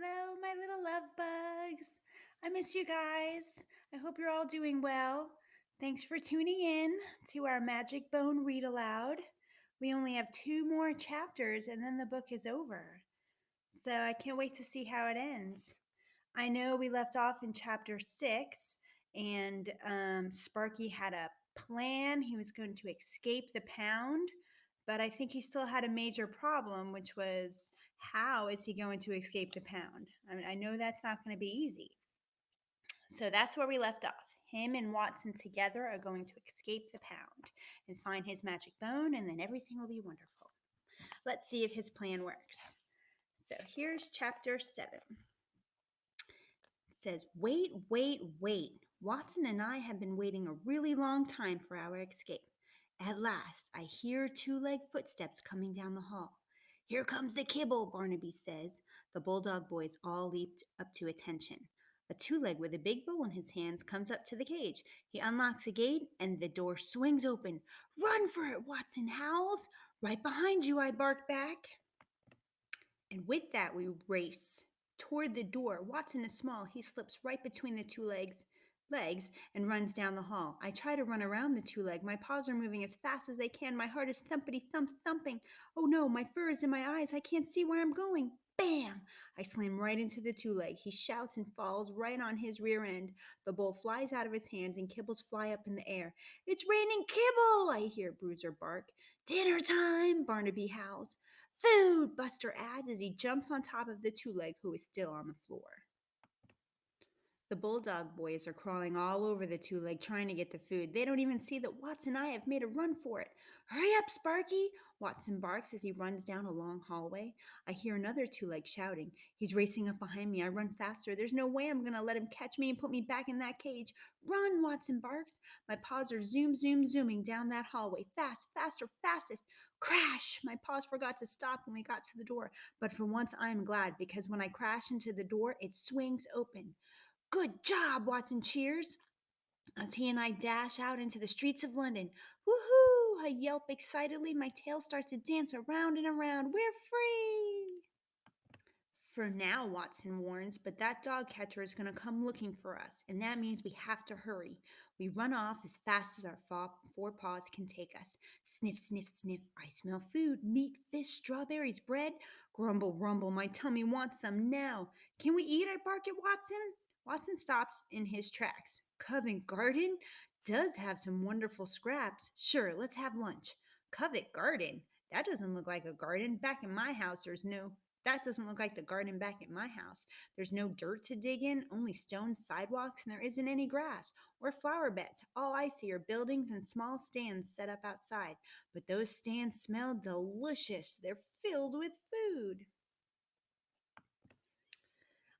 Hello, my little love bugs. I miss you guys. I hope you're all doing well. Thanks for tuning in to our Magic Bone Read Aloud. We only have two more chapters and then the book is over. So I can't wait to see how it ends. I know we left off in chapter 6 and Sparky had a plan. He was going to escape the pound, but I think he still had a major problem, which was how is he going to escape the pound? I mean, I know that's not going to be easy. So that's where we left off. Him and Watson together are going to escape the pound and find his magic bone, and then everything will be wonderful. Let's see if his plan works. So here's chapter 7. It says, "Wait, wait, wait. Watson and I have been waiting a really long time for our escape. At last, I hear two-legged footsteps coming down the hall. Here comes the kibble, Barnaby says. The Bulldog boys all leaped up to attention. A two-leg with a big bowl in his hands comes up to the cage. He unlocks a gate, and the door swings open. Run for it, Watson howls. Right behind you, I bark back. And with that, we race toward the door. Watson is small. He slips right between the legs and runs down the hall. I try to run around the two-leg. My paws are moving as fast as they can. My heart is thumping. Oh no, my fur is in my eyes. I can't see where I'm going. Bam! I slam right into the two-leg. He shouts and falls right on his rear end. The bowl flies out of his hands and kibbles fly up in the air. It's raining kibble, I hear Bruiser bark. Dinner time, Barnaby howls. Food, Buster adds as he jumps on top of the two-leg who is still on the floor. The Bulldog boys are crawling all over the two-leg trying to get the food. They don't even see that Watson and I have made a run for it. Hurry up, Sparky! Watson barks as he runs down a long hallway. I hear another two-leg shouting. He's racing up behind me. I run faster. There's no way I'm going to let him catch me and put me back in that cage. Run, Watson barks. My paws are zooming down that hallway. Fast, faster, fastest. Crash! My paws forgot to stop when we got to the door. But for once, I'm glad because when I crash into the door, it swings open. Good job, Watson cheers as he and I dash out into the streets of London. Woohoo! I yelp excitedly. My tail starts to dance around and around. We're free! For now, Watson warns, but that dog catcher is going to come looking for us, and that means we have to hurry. We run off as fast as our four paws can take us. Sniff, sniff, sniff. I smell food, meat, fish, strawberries, bread. Grumble, rumble. My tummy wants some now. Can we eat? I bark at Watson. Watson stops in his tracks. Covent Garden does have some wonderful scraps. Sure, let's have lunch. Covent Garden? That doesn't look like a garden. Back in my house, that doesn't look like the garden back at my house. There's no dirt to dig in, only stone sidewalks, and there isn't any grass or flower beds. All I see are buildings and small stands set up outside. But those stands smell delicious. They're filled with food.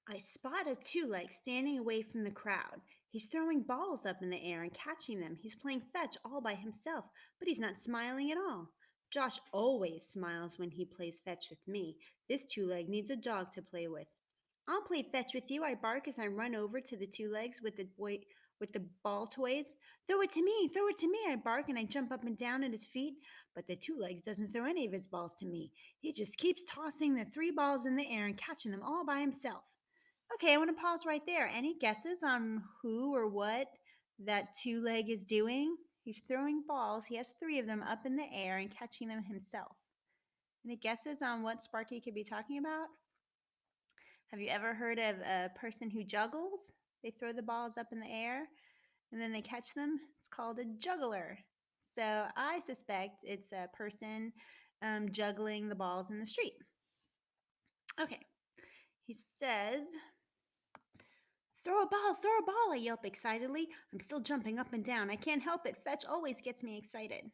I spot a two-leg standing away from the crowd. He's throwing balls up in the air and catching them. He's playing fetch all by himself, but he's not smiling at all. Josh always smiles when he plays fetch with me. This two-leg needs a dog to play with. I'll play fetch with you, I bark as I run over to the two legs with the ball toys. Throw it to me, I bark and I jump up and down at his feet. But the two legs doesn't throw any of his balls to me. He just keeps tossing the three balls in the air and catching them all by himself. Okay, I want to pause right there. Any guesses on who or what that two leg is doing? He's throwing balls. He has three of them up in the air and catching them himself. Any guesses on what Sparky could be talking about? Have you ever heard of a person who juggles? They throw the balls up in the air and then they catch them. It's called a juggler. So I suspect it's a person juggling the balls in the street. Okay. He says, throw a ball, I yelp excitedly. I'm still jumping up and down. I can't help it. Fetch always gets me excited.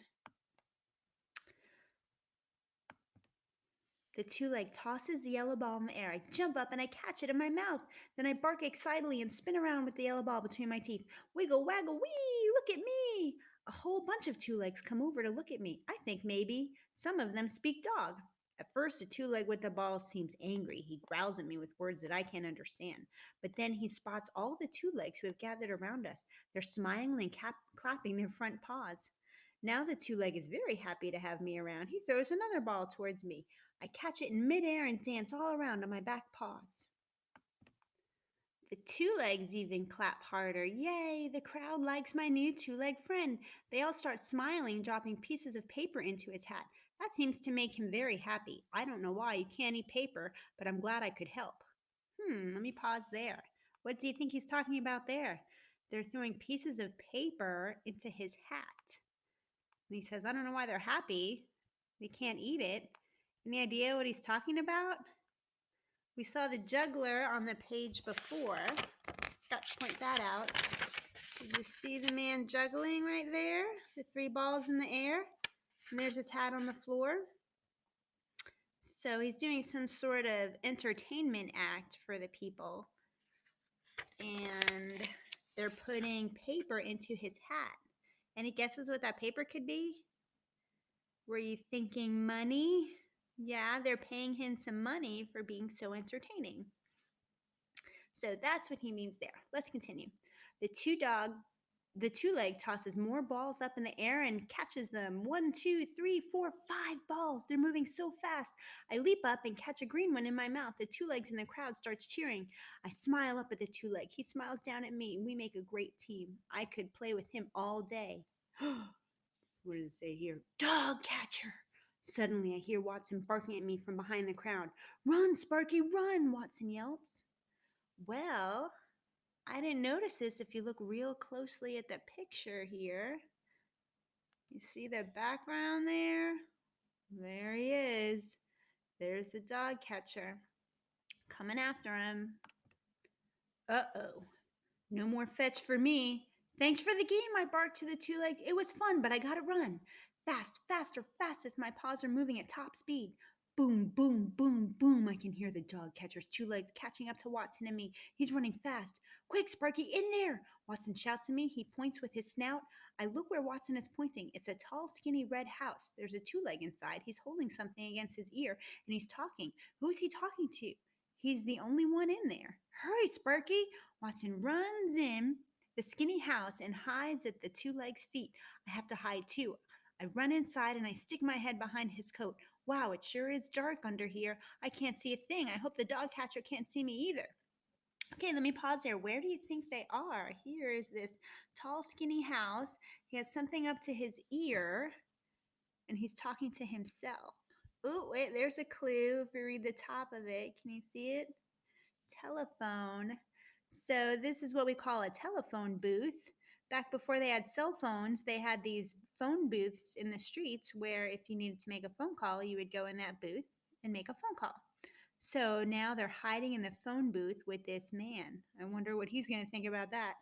The two-leg tosses the yellow ball in the air. I jump up and I catch it in my mouth. Then I bark excitedly and spin around with the yellow ball between my teeth. Wiggle, waggle, wee! Look at me! A whole bunch of two-legs come over to look at me. I think maybe some of them speak dog. At first, the two-leg with the ball seems angry. He growls at me with words that I can't understand. But then he spots all the two-legs who have gathered around us. They're smiling and clapping their front paws. Now the two-leg is very happy to have me around. He throws another ball towards me. I catch it in midair and dance all around on my back paws. The two legs even clap harder. Yay, the crowd likes my new two-leg friend. They all start smiling, dropping pieces of paper into his hat. That seems to make him very happy. I don't know why you can't eat paper, but I'm glad I could help. Let me pause there. What do you think he's talking about there? They're throwing pieces of paper into his hat. And he says, I don't know why they're happy. They can't eat it. Any idea what he's talking about? We saw the juggler on the page before. Got to point that out. Did you see the man juggling right there? The three balls in the air? And there's his hat on the floor. So he's doing some sort of entertainment act for the people. And they're putting paper into his hat. Any guesses what that paper could be? Were you thinking money? Yeah, they're paying him some money for being so entertaining. So that's what he means there. Let's continue. The two-leg tosses more balls up in the air and catches them. 1, 2, 3, 4, 5 balls. They're moving so fast. I leap up and catch a green one in my mouth. The two legs in the crowd starts cheering. I smile up at the two-leg. He smiles down at me. We make a great team. I could play with him all day. What does it say here? Dog catcher. Suddenly, I hear Watson barking at me from behind the crowd. Run, Sparky, run, Watson yelps. Well, I didn't notice this if you look real closely at the picture here. You see the background there? There he is. There's the dog catcher coming after him. Uh-oh. No more fetch for me. Thanks for the game, I barked to the two-leg. It was fun, but I gotta run. Fast, faster, fastest. My paws are moving at top speed. Boom, boom, boom, boom. I can hear the dog catcher's two legs catching up to Watson and me. He's running fast. Quick, Sparky, in there. Watson shouts to me. He points with his snout. I look where Watson is pointing. It's a tall, skinny red house. There's a two-leg inside. He's holding something against his ear, and he's talking. Who is he talking to? He's the only one in there. Hurry, Sparky. Watson runs in the skinny house and hides at the two legs' feet. I have to hide too. I run inside and I stick my head behind his coat. Wow, it sure is dark under here. I can't see a thing. I hope the dog catcher can't see me either. Okay, let me pause there. Where do you think they are? Here is this tall, skinny house. He has something up to his ear and he's talking to himself. Oh, wait, there's a clue. If you read the top of it, can you see it? Telephone. So this is what we call a telephone booth. Back before they had cell phones, they had these phone booths in the streets where if you needed to make a phone call, you would go in that booth and make a phone call. So now they're hiding in the phone booth with this man. I wonder what he's going to think about that.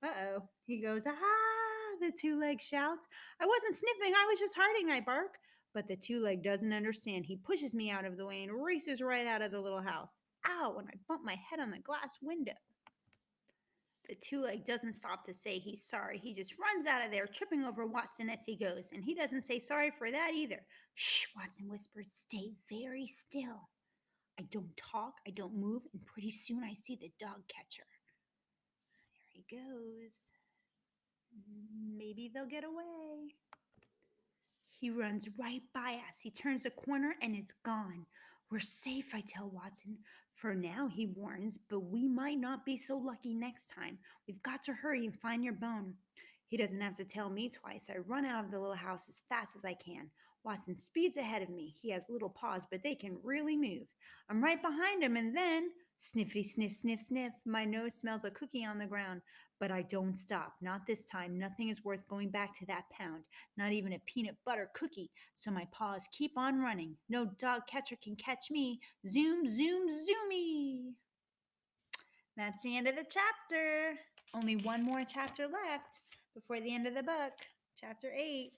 Uh-oh. He goes, ah, the two-leg shouts. I wasn't sniffing. I was just hiding, I bark. But the two-leg doesn't understand. He pushes me out of the way and races right out of the little house. Ow, and I bump my head on the glass window. The two-leg doesn't stop to say he's sorry. He just runs out of there, tripping over Watson as he goes. And he doesn't say sorry for that either. Shh, Watson whispers, stay very still. I don't talk, I don't move, and pretty soon I see the dog catcher. There he goes. Maybe they'll get away. He runs right by us. He turns a corner and is gone. We're safe, I tell Watson. For now, he warns, but we might not be so lucky next time. We've got to hurry and find your bone. He doesn't have to tell me twice. I run out of the little house as fast as I can. Watson speeds ahead of me. He has little paws, but they can really move. I'm right behind him, and then sniffity sniff, sniff, sniff. My nose smells a cookie on the ground. But I don't stop. Not this time. Nothing is worth going back to that pound. Not even a peanut butter cookie. So my paws keep on running. No dog catcher can catch me. Zoom, zoom, zoomy. That's the end of the chapter. Only one more chapter left before the end of the book. Chapter 8.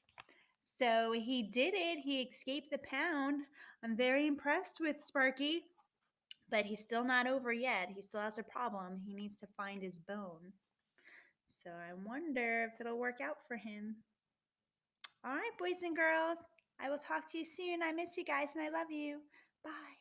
So he did it. He escaped the pound. I'm very impressed with Sparky. But he's still not over yet. He still has a problem. He needs to find his bone. So I wonder if it'll work out for him. All right, boys and girls. I will talk to you soon. I miss you guys and I love you. Bye.